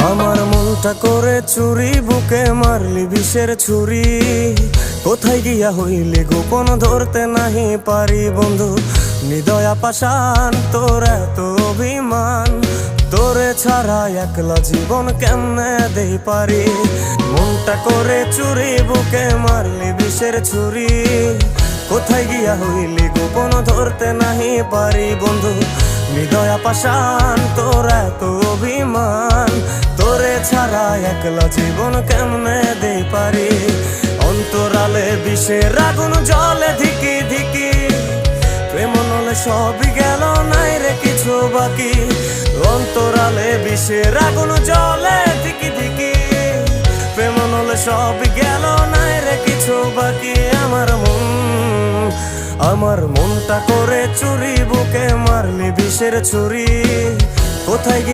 আমার মনটা করে চুরি, বুকে মারলি বিষের ছুরি। কোথায় গিয়া হইলি গোপন ধরতে নাহি পারি বন্ধু। হৃদয়া পাষাণ তোর এত অভিমান, তোরে ছাড়া একলা জীবন কেমনে দেই পারি। মনটা করে চুরি, বুকে মারলি বিষের ছুরি। কোথায় গিয়া হইলি গোপন ধরতে নাহি পারি বন্ধু। হৃদয়া পাষাণ তোর এত অভিমান, তোরে ছাড়া একলা জীবন কেমনে দেই পারি। অন্তরালে বিষের আগুন জ্বলে ধিকি ধিকি, প্রেম নলে সবই গেল নাই রে কিছু বাকি। অন্তরালে বিষের আগুন জ্বলে ধিকি ধিকি, প্রেম নলে সবই গেল নাই রে কিছু বাকি। আমার মনটা করে চুরি, বুকে মারলি বিষের ছুরি। কোথায় গিয়ে